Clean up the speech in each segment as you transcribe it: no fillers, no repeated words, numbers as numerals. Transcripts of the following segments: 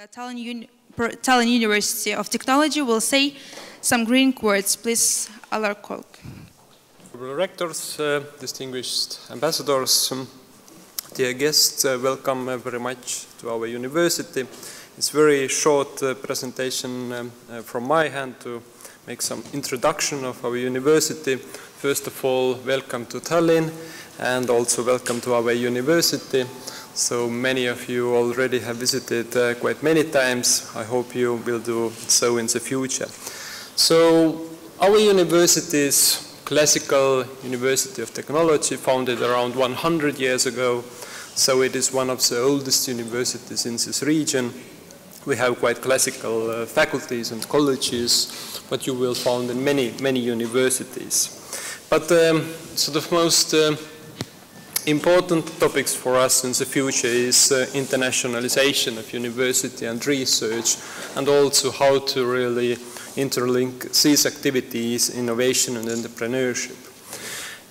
Tallinn University of Technology will say some greeting words. Please, Alar Kolk. Rectors, distinguished ambassadors, dear guests, welcome very much to our university. It's a very short presentation from my hand to make some introduction of our university. First of all, welcome to Tallinn and also welcome to our university. So many of you already have visited quite many times. I hope you will do so in the future. So our university is classical university of technology, founded around 100 years ago. So it is one of the oldest universities in this region. We have quite classical faculties and colleges, what you will find in many universities. But sort of most important topics for us in the future is internationalization of university and research, and also how to really interlink these activities, innovation and entrepreneurship.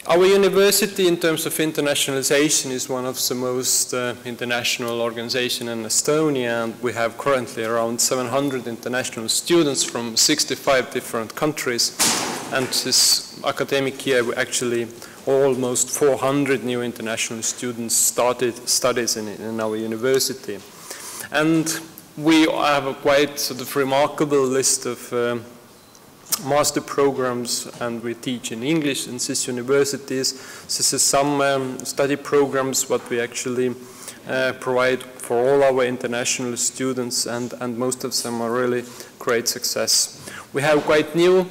Our university, in terms of internationalization, is one of the most international organizations in Estonia, and we have currently around 700 international students from 65 different countries. And this academic year, we actually almost 400 new international students started studies in our university. And we have a quite sort of remarkable list of master programs, and we teach in English in these universities. This is some study programs what we actually provide for all our international students, and most of them are really great success. We have quite new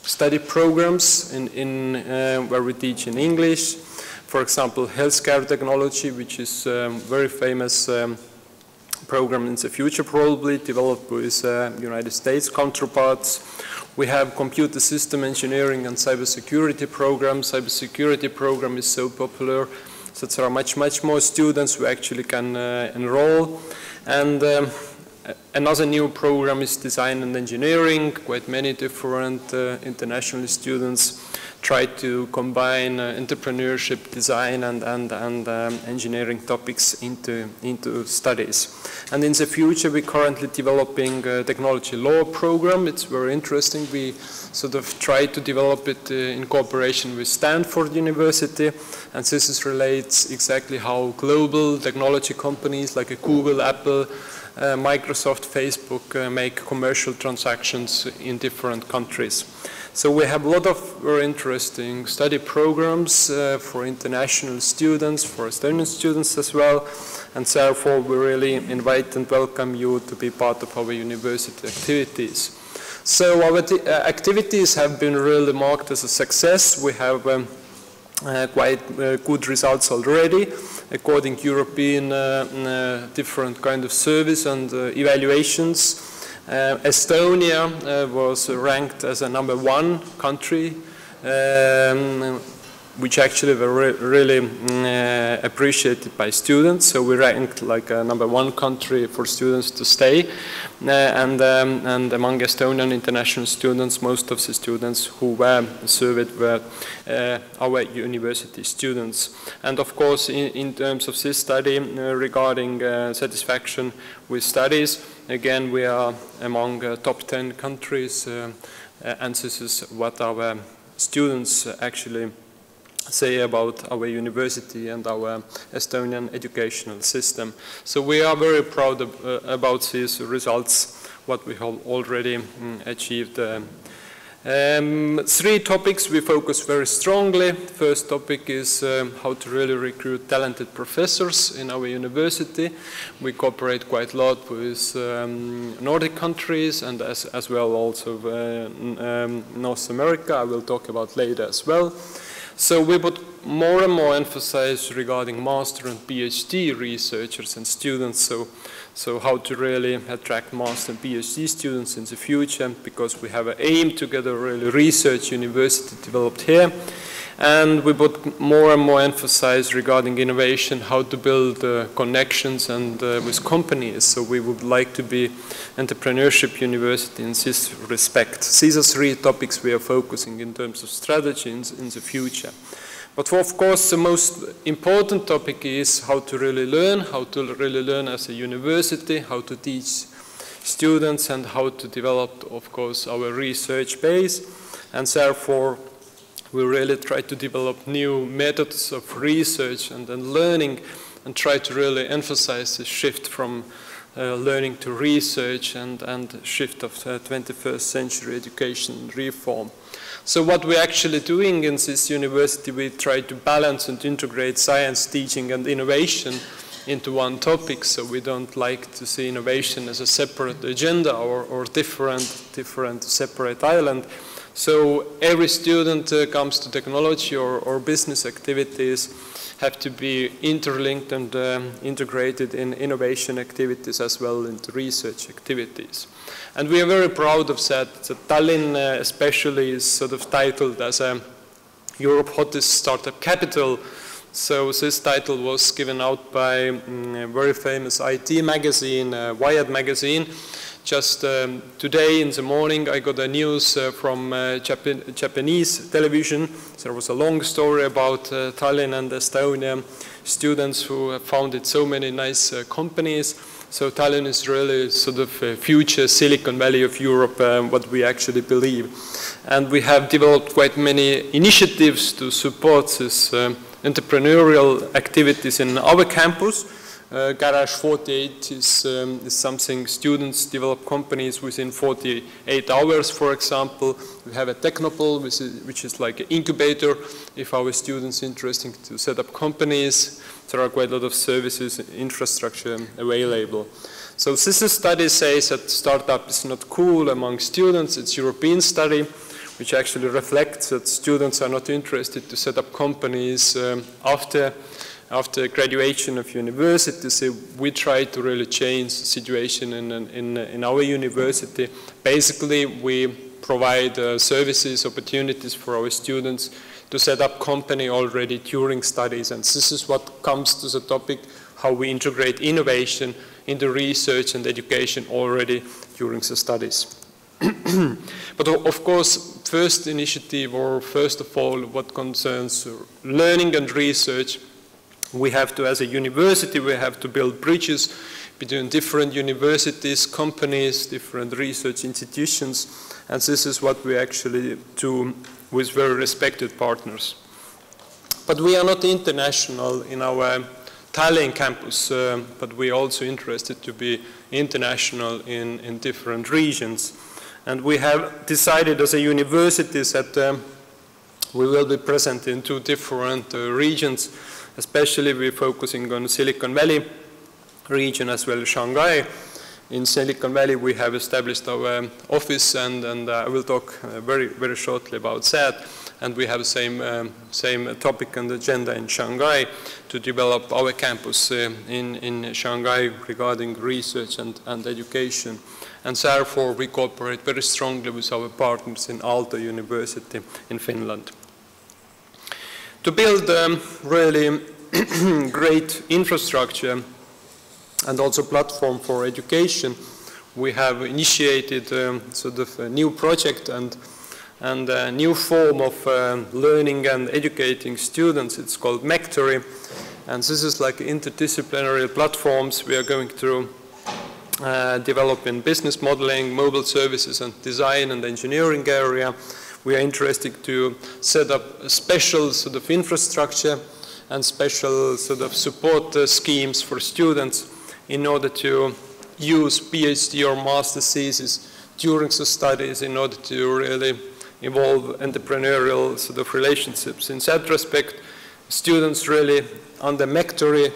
study programs where we teach in English. For example, healthcare technology, which is a very famous program in the future, probably developed with United States counterparts. We have computer system engineering and cybersecurity program. Cybersecurity program is so popular that there are much more students who actually can enroll. And another new program is design and engineering. Quite many different international students try to combine entrepreneurship, design and engineering topics into studies. And in the future, we're currently developing a technology law program. It's very interesting. We sort of try to develop it in cooperation with Stanford University. And this relates exactly how global technology companies like Google, Apple, Microsoft, Facebook make commercial transactions in different countries. So we have a lot of very interesting study programs for international students, for Estonian students as well, and therefore we really invite and welcome you to be part of our university activities. So our activities have been really marked as a success. We have quite good results already, according to European different kind of service and evaluations. Estonia was ranked as a #1 country, which actually were really appreciated by students. So we ranked like a #1 country for students to stay. And among Estonian international students, most of the students who were surveyed were our university students. And of course, in terms of this study regarding satisfaction with studies, again, we are among top 10 countries, and this is what our students actually say about our university and our Estonian educational system. So we are very proud about these results, what we have already achieved. 3 topics we focus very strongly. First topic is how to really recruit talented professors in our university. We cooperate quite a lot with Nordic countries and as well also North America. I will talk about later as well. So we put more and more emphasis regarding master and PhD researchers and students. So how to really attract master and PhD students in the future, because we have an aim to get a really research university developed here. And we put more and more emphasis regarding innovation, how to build connections and with companies. So we would like to be entrepreneurship university in this respect. These are 3 topics we are focusing in terms of strategy in the future. But of course, the most important topic is how to really learn as a university, how to teach students, and how to develop, of course, our research base. And therefore, we really try to develop new methods of research and then learning, and try to really emphasize the shift from learning to research and shift of 21st century education reform. So what we're actually doing in this university, we try to balance and integrate science, teaching, and innovation into one topic. So we don't like to see innovation as a separate agenda or different separate island. So every student comes to technology or business activities have to be interlinked and integrated in innovation activities as well into research activities. And we are very proud of that. Tallinn especially is sort of titled as a Europe hottest startup capital. So this title was given out by a very famous IT magazine, Wired magazine. Just today in the morning I got a news from Japanese television. There was a long story about Tallinn and Estonia students who have founded so many nice companies. So Tallinn is really sort of a future Silicon Valley of Europe, what we actually believe. And we have developed quite many initiatives to support this entrepreneurial activities in our campus. Garage 48 is something students develop companies within 48 hours, for example. We have a Technopole, which is like an incubator if our students are interested to set up companies. There are quite a lot of services, infrastructure available. So this study says that startup is not cool among students. It's a European study, which actually reflects that students are not interested to set up companies after graduation of university. So we try to really change the situation in our university. Basically, we provide services, opportunities for our students to set up company already during studies. And this is what comes to the topic, how we integrate innovation into research and education already during the studies. But of course, first initiative, or first of all, what concerns learning and research, we have to, as a university, we have to build bridges between different universities, companies, different research institutions, and this is what we actually do with very respected partners. But we are not international in our Tallinn campus, but we are also interested to be international in different regions. And we have decided as a university that we will be present in 2 different regions. Especially we're focusing on Silicon Valley region as well as Shanghai. In Silicon Valley we have established our office, and I will talk very shortly about that. And we have the same topic and agenda in Shanghai to develop our campus in Shanghai regarding research and education. And therefore we cooperate very strongly with our partners in Aalto University in Finland. To build really great infrastructure and also platform for education, we have initiated sort of a new project and a new form of learning and educating students. It's called Mektory, and this is like interdisciplinary platforms we are going to develop in business modeling, mobile services, and design and engineering area. We are interested to set up a special sort of infrastructure and special sort of support schemes for students in order to use PhD or master thesis during the studies in order to really evolve entrepreneurial sort of relationships. In that respect, students really under Mektory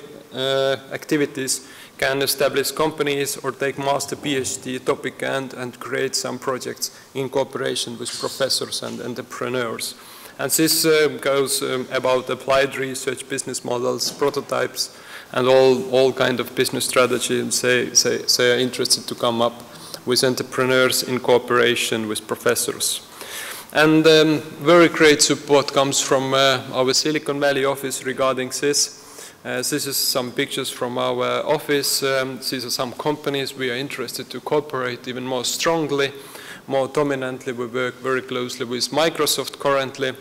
activities can establish companies or take master PhD topic and create some projects in cooperation with professors and entrepreneurs. And this goes about applied research, business models, prototypes, and all kind of business strategies. They are interested to come up with entrepreneurs in cooperation with professors. And very great support comes from our Silicon Valley office regarding this. This is some pictures from our office. These are some companies we are interested to cooperate even more strongly. More dominantly, we work very closely with Microsoft currently.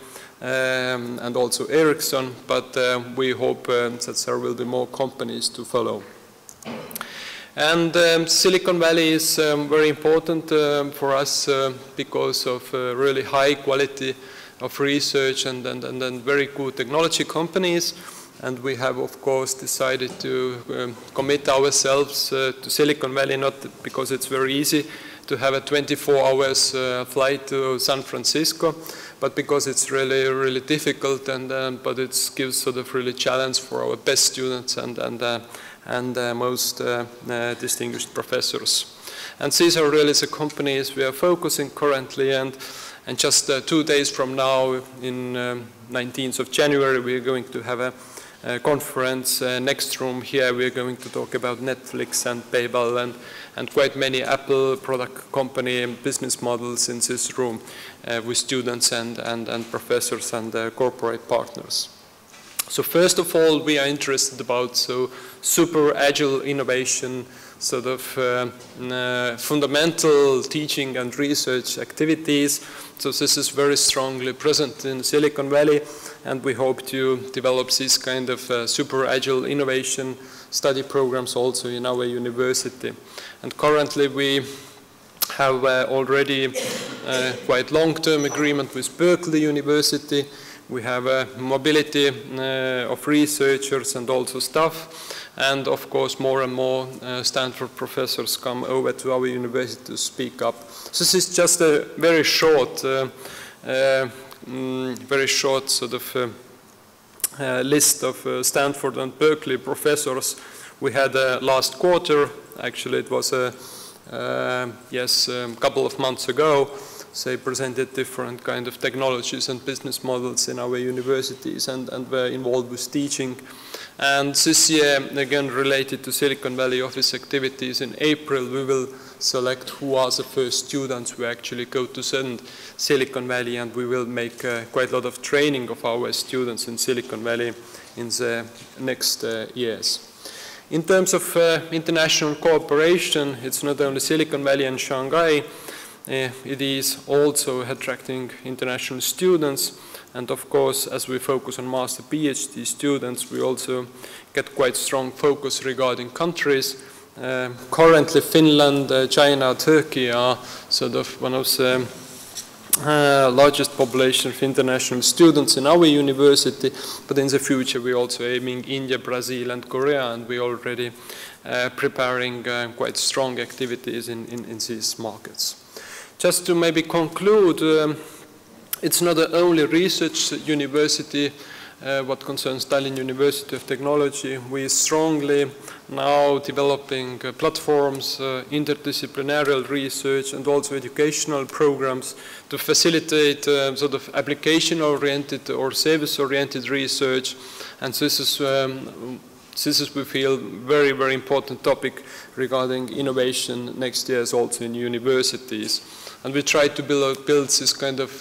and also Ericsson, but we hope that there will be more companies to follow. And Silicon Valley is very important for us because of really high quality of research and very good technology companies. And we have, of course, decided to commit ourselves to Silicon Valley, not because it's very easy to have a 24 hours flight to San Francisco, but because it's really, really difficult, but it gives sort of really challenge for our best students and most distinguished professors. And these are really the companies we are focusing currently, and just 2 days from now, in 19th of January, we are going to have a conference. Next room here, we are going to talk about Netflix and PayPal and quite many Apple product company business models in this room with students and professors and corporate partners. So first of all, we are interested about super agile innovation, sort of fundamental teaching and research activities. So this is very strongly present in Silicon Valley, and we hope to develop this kind of super agile innovation study programs also in our university. And currently we have already quite long-term agreement with Berkeley University. We have a mobility of researchers and also staff. And of course, more and more Stanford professors come over to our university to speak up. So this is just a very short sort of list of Stanford and Berkeley professors we had last quarter. Actually, it was a couple of months ago. They presented different kind of technologies and business models in our universities and were involved with teaching. And this year, again related to Silicon Valley office activities, in April we will select who are the first students who actually go to Silicon Valley, and we will make quite a lot of training of our students in Silicon Valley in the next years. In terms of international cooperation, it's not only Silicon Valley and Shanghai, it is also attracting international students. And of course, as we focus on master PhD students, we also get quite strong focus regarding countries. Currently, Finland, China, Turkey are sort of one of the largest population of international students in our university, but in the future we're also aiming India, Brazil and Korea, and we're already preparing quite strong activities in these markets. Just to maybe conclude, it's not the only research university what concerns Tallinn University of Technology. We strongly now developing platforms, interdisciplinary research and also educational programs to facilitate sort of application-oriented or service-oriented research. And this is, we feel, very, very important topic regarding innovation next year also in universities. And we try to build this kind of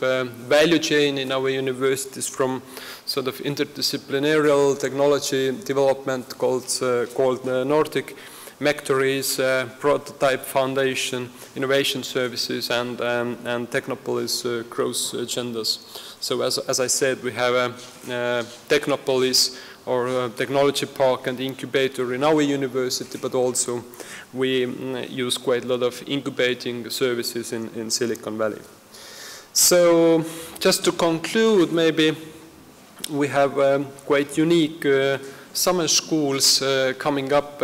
value chain in our universities from sort of interdisciplinary technology development called Nordic Mectories, Prototype Foundation, Innovation Services, and Technopolis growth agendas. So as I said, we have a Technopolis or technology park and incubator in our university, but also we use quite a lot of incubating services in Silicon Valley. So just to conclude, maybe we have quite unique summer schools coming up.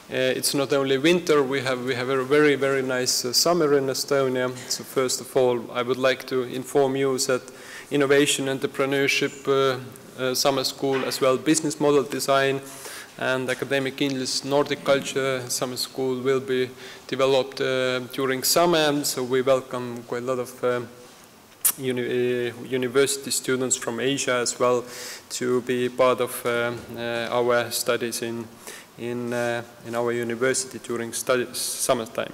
It's not only winter, we have a very, very nice summer in Estonia. So first of all, I would like to inform you that innovation entrepreneurship summer school, as well business model design and academic English Nordic culture summer school will be developed during summer. So we welcome quite a lot of university students from Asia as well to be part of our studies in our university during summertime.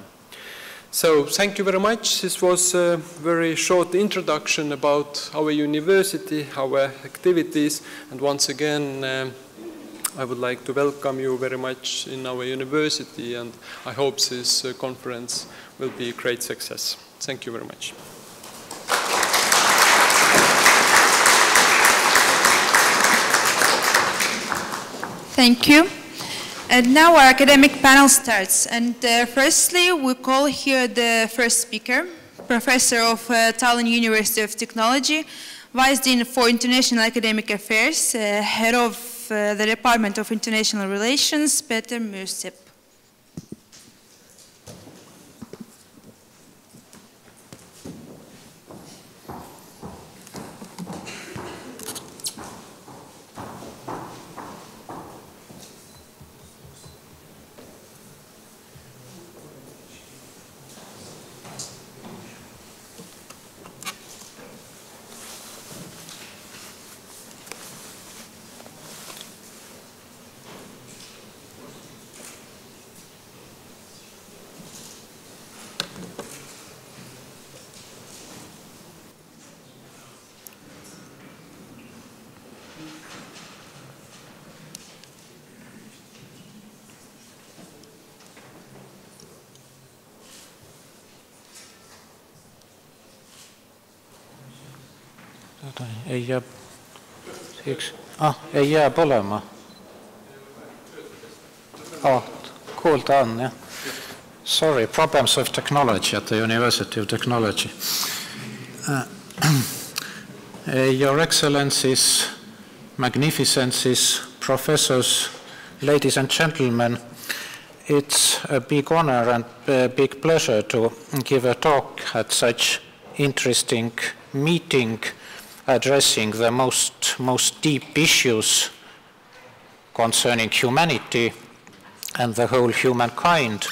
So thank you very much. This was a very short introduction about our university, our activities, and once again I would like to welcome you very much in our university, and I hope this conference will be a great success. Thank you very much. Thank you. And now our academic panel starts. And firstly, we call here the first speaker, Professor of Tallinn University of Technology, Vice Dean for International Academic Affairs, Head of the Department of International Relations, Peeter Müürsepp. Ei jää olema. Kuulda on, jah. Sorry, problems of technology at the University of Technology. Your Excellencies, Magnificencies, Professors, ladies and gentlemen, it's a big honor and a big pleasure to give a talk at such interesting meeting addressing the most deep issues concerning humanity and the whole humankind.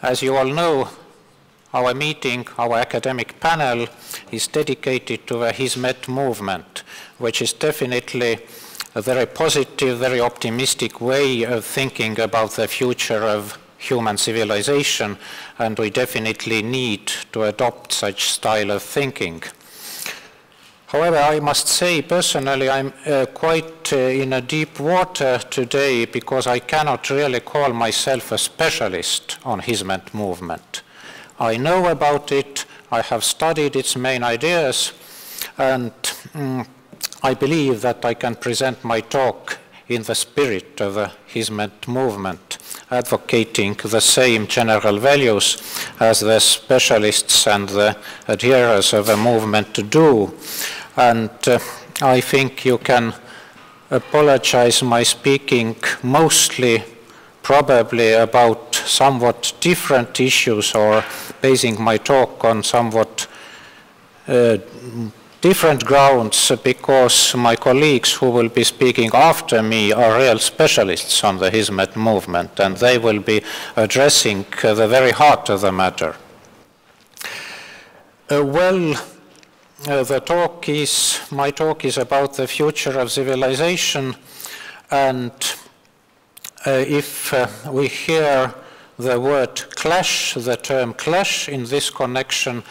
As you all know, our meeting, our academic panel, is dedicated to the HisMet movement, which is definitely a very positive, very optimistic way of thinking about the future of human civilization, and we definitely need to adopt such style of thinking. However, I must say personally I'm quite in a deep water today because I cannot really call myself a specialist on HisMet movement. I know about it, I have studied its main ideas, and I believe that I can present my talk in the spirit of the HisMet movement, advocating the same general values as the specialists and the adherers of the movement do. And I think you can apologize my speaking mostly probably about somewhat different issues or basing my talk on somewhat different grounds because my colleagues who will be speaking after me are real specialists on the HisMet movement, and they will be addressing the very heart of the matter. My talk is about the future of civilization, and if we hear the word clash, the term clash in this connection,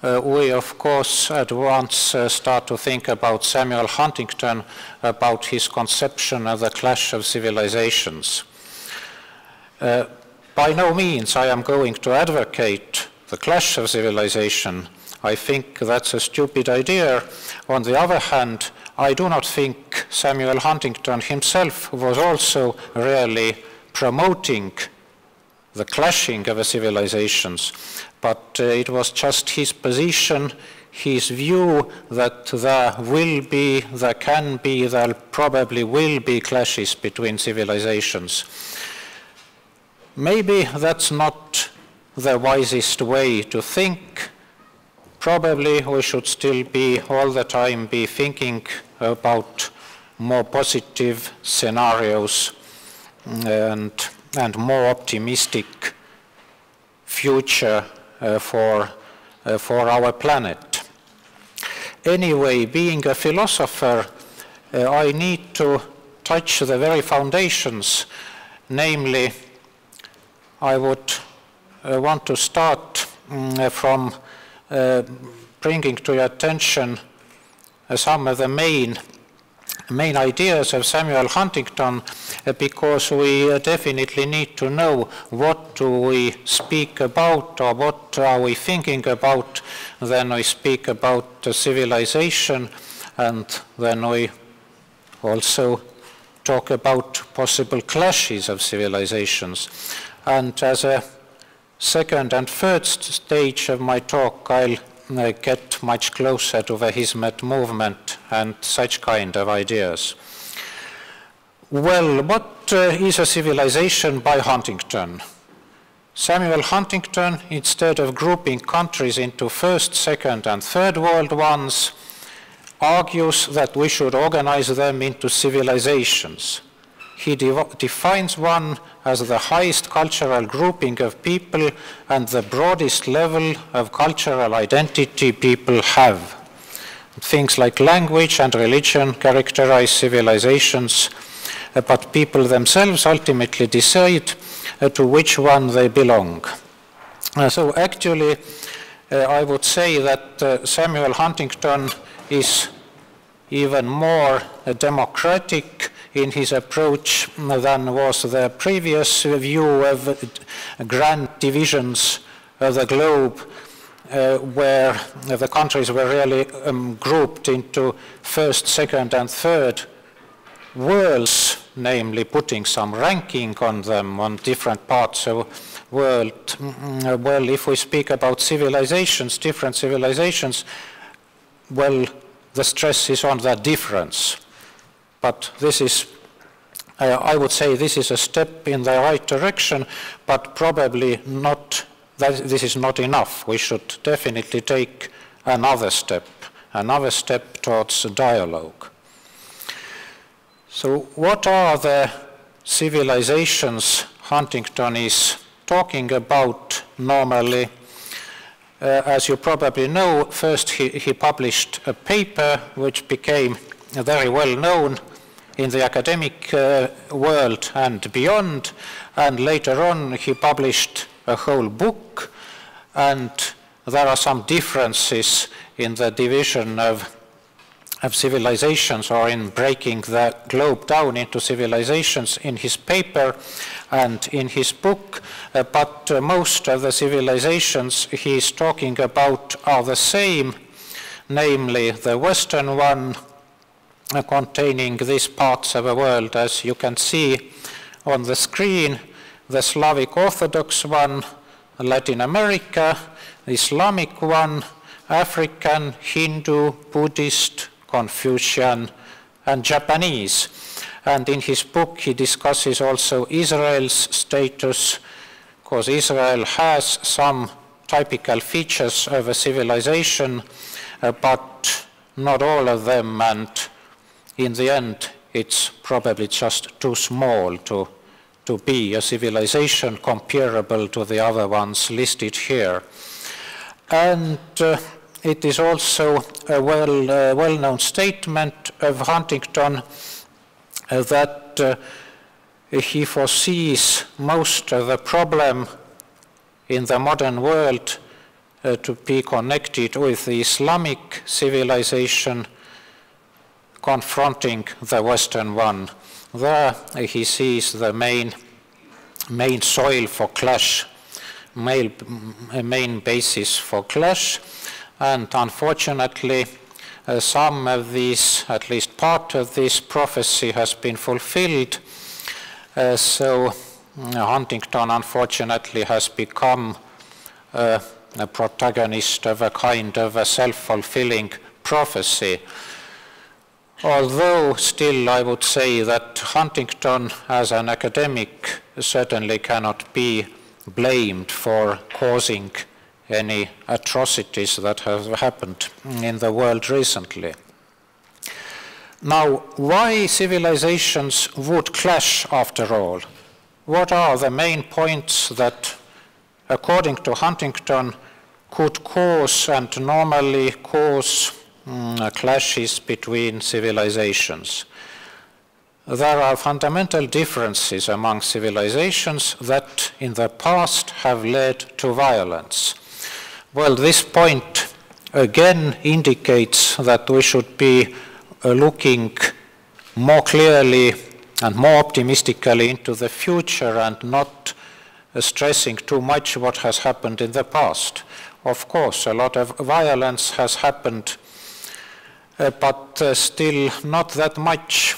we of course at once start to think about Samuel Huntington, about his conception of the clash of civilizations. By no means I am going to advocate the clash of civilization. I think that's a stupid idea. On the other hand, I do not think Samuel Huntington himself was also really promoting the clashing of the civilizations, but it was just his position, his view that there will be, there can be, there probably will be clashes between civilizations. Maybe that's not the wisest way to think. Probably we should still be all the time be thinking about more positive scenarios and more optimistic future for our planet. Anyway, being a philosopher, I need to touch the very foundations. Namely, I would want to start from bringing to your attention some of the main ideas of Samuel Huntington, because we definitely need to know what do we speak about or what are we thinking about when we speak about civilization, and then we also talk about possible clashes of civilizations. And as a second and third stage of my talk, I'll get much closer to the Hizmet movement and such kind of ideas. Well, what is a civilization by Huntington? Samuel Huntington, instead of grouping countries into first, second, and third world ones, argues that we should organize them into civilizations. He defines one as the highest cultural grouping of people and the broadest level of cultural identity people have. Things like language and religion characterize civilizations, but people themselves ultimately decide to which one they belong. So actually, I would say that Samuel Huntington is even more democratic in his approach than was the previous view of grand divisions of the globe, where the countries were really grouped into first, second, and third worlds, namely putting some ranking on them on different parts of the world. Well, if we speak about civilizations, different civilizations, well, the stress is on that difference. But this is, I would say this is a step in the right direction, but probably not, this is not enough. We should definitely take another step towards dialogue. So what are the civilizations Huntington is talking about normally? As you probably know, first he published a paper which became very well known in the academic world and beyond, and later on he published a whole book, and there are some differences in the division of civilizations, or in breaking the globe down into civilizations in his paper and in his book, but most of the civilizations he is talking about are the same, namely the Western one, containing these parts of the world, as you can see on the screen, the Slavic Orthodox one, Latin America, the Islamic one, African, Hindu, Buddhist, Confucian, and Japanese. And in his book he discusses also Israel's status, because Israel has some typical features of a civilization, but not all of them, and in the end it's probably just too small to be a civilization comparable to the other ones listed here. And it is also a well-known statement of Huntington that he foresees most of the problem in the modern world to be connected with the Islamic civilization confronting the Western one. There he sees the main soil for clash, main basis for clash. And unfortunately, some of these, at least part of this prophecy has been fulfilled. So Huntington, unfortunately, has become a protagonist of a kind of a self-fulfilling prophecy. Although still I would say that Huntington, as an academic, certainly cannot be blamed for causing any atrocities that have happened in the world recently. Now, why civilizations would clash after all? What are the main points that, according to Huntington, could cause and normally cause clashes between civilizations? There are fundamental differences among civilizations that in the past have led to violence. Well, this point again indicates that we should be looking more clearly and more optimistically into the future and not stressing too much what has happened in the past. Of course, a lot of violence has happened, but still not that much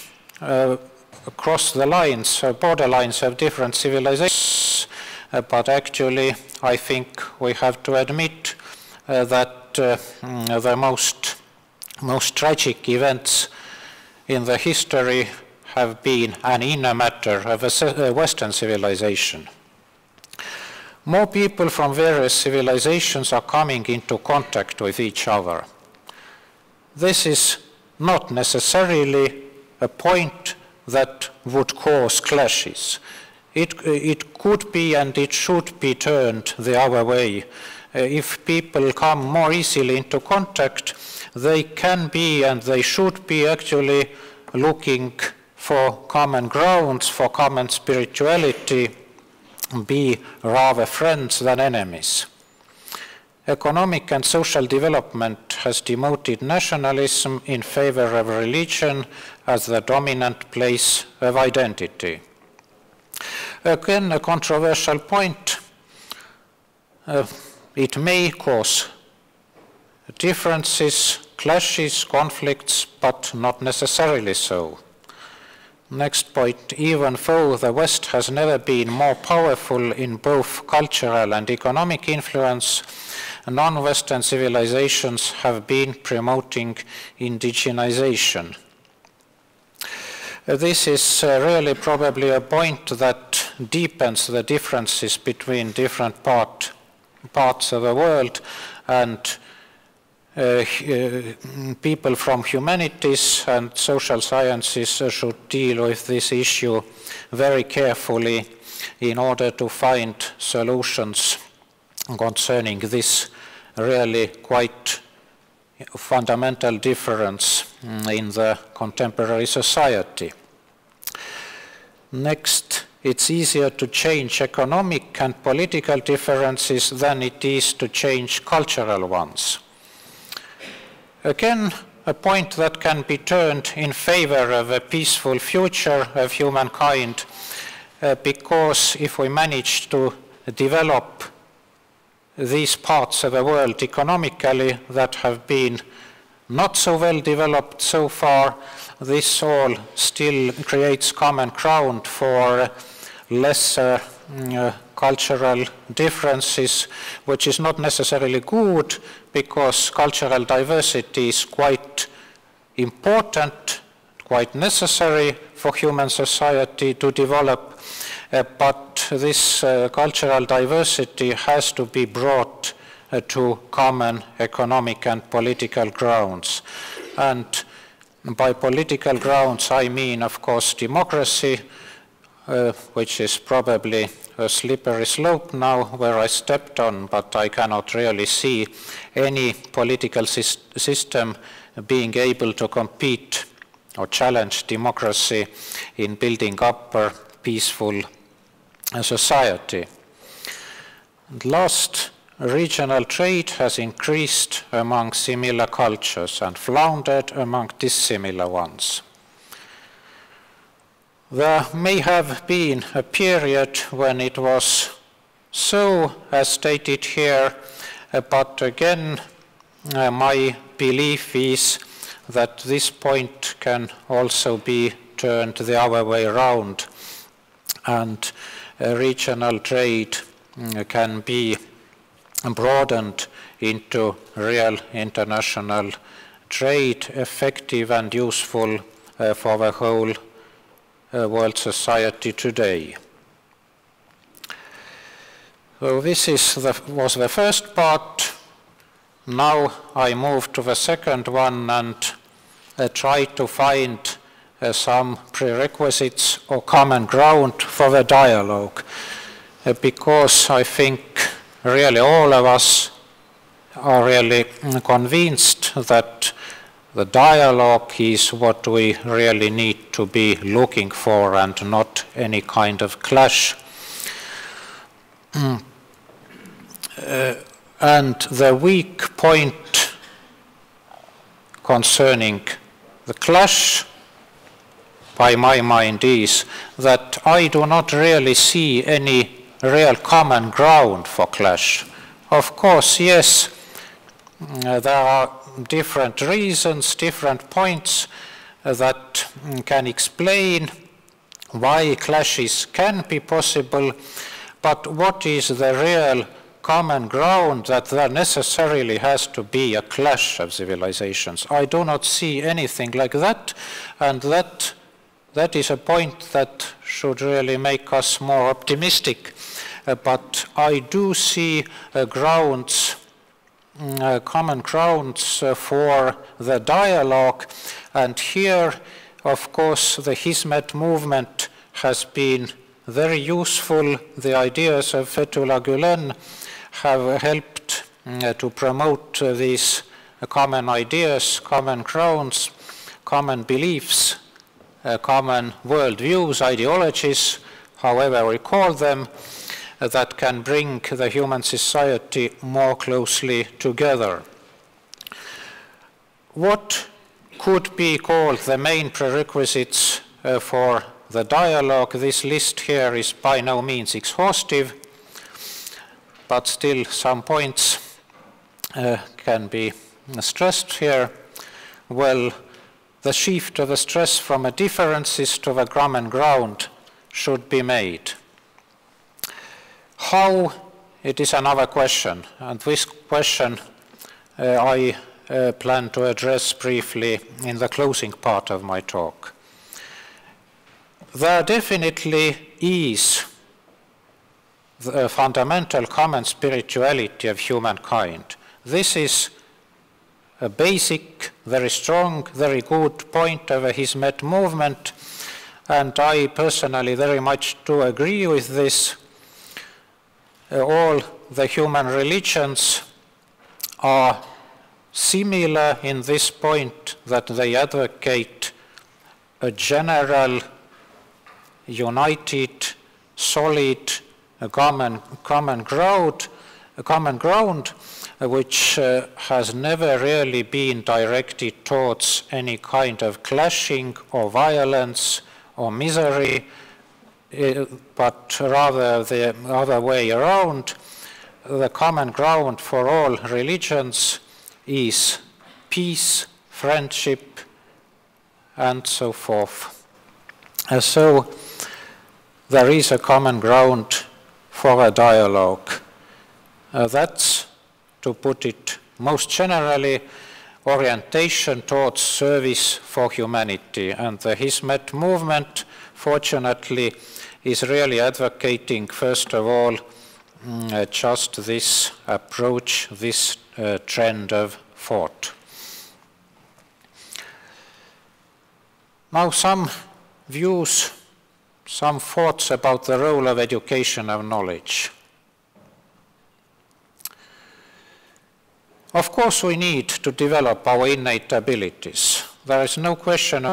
cross the lines, borderlines of different civilizations, but actually I think we have to admit that the most tragic events in the history have been an inner matter of a Western civilization. More people from various civilizations are coming into contact with each other. This is not necessarily a point that would cause clashes. It could be and it should be turned the other way. If people come more easily into contact, they can be and they should be actually looking for common grounds, for common spirituality, be rather friends than enemies. Economic and social development has demoted nationalism in favor of religion as the dominant place of identity. Again, a controversial point. It may cause differences, clashes, conflicts, but not necessarily so. Next point, even though the West has never been more powerful in both cultural and economic influence, non-Western civilizations have been promoting indigenization. This is really probably a point that deepens the differences between different parts of the world, and people from humanities and social sciences should deal with this issue very carefully in order to find solutions concerning this really quite fundamental difference in the contemporary society. Next, it's easier to change economic and political differences than it is to change cultural ones. Again, a point that can be turned in favor of a peaceful future of humankind, because if we manage to develop these parts of the world economically that have been not so well developed so far, this all still creates common ground for lesser cultural differences, which is not necessarily good, because cultural diversity is quite important, quite necessary for human society to develop, but this cultural diversity has to be brought to common economic and political grounds. And by political grounds I mean, of course, democracy, which is probably a slippery slope now where I stepped on, but I cannot really see any political system being able to compete or challenge democracy in building up a peaceful society. And last, regional trade has increased among similar cultures and floundered among dissimilar ones. There may have been a period when it was so, as stated here, but again, my belief is that this point can also be turned the other way around, and regional trade can be broadened into real international trade, effective and useful for the whole world society today. So this was the first part. Now I move to the second one and try to find some prerequisites or common ground for the dialogue, because I think really all of us are really convinced that the dialogue is what we really need to be looking for and not any kind of clash. And the weak point concerning the clash, by my mind, is that I do not really see any real common ground for clash. Of course, yes, there are different reasons, different points that can explain why clashes can be possible, but what is the real common ground that there necessarily has to be a clash of civilizations? I do not see anything like that, and that is a point that should really make us more optimistic. But I do see common grounds for the dialogue, and here, of course, the Hizmet movement has been very useful. The ideas of Fethullah Gülen have helped to promote these common ideas, common grounds, common beliefs, common worldviews, ideologies, however we call them, that can bring the human society more closely together. What could be called the main prerequisites for the dialogue? This list here is by no means exhaustive, but still some points can be stressed here. Well, the shift of the stress from a differences to the common ground should be made. How? It is another question, and this question I plan to address briefly in the closing part of my talk. There definitely is the fundamental common spirituality of humankind. This is a basic, very strong, very good point of the Hizmet movement, and I personally very much do agree with this. All the human religions are similar in this point, that they advocate a general, united, solid, common ground, which has never really been directed towards any kind of clashing or violence or misery, but rather the other way around. The common ground for all religions is peace, friendship, and so forth. So there is a common ground for a dialogue. That's, to put it most generally, orientation towards service for humanity. And the Hizmet movement, fortunately, is really advocating, first of all, just this approach, this trend of thought. Now some views, some thoughts about the role of education of knowledge. Of course we need to develop our innate abilities. There is no question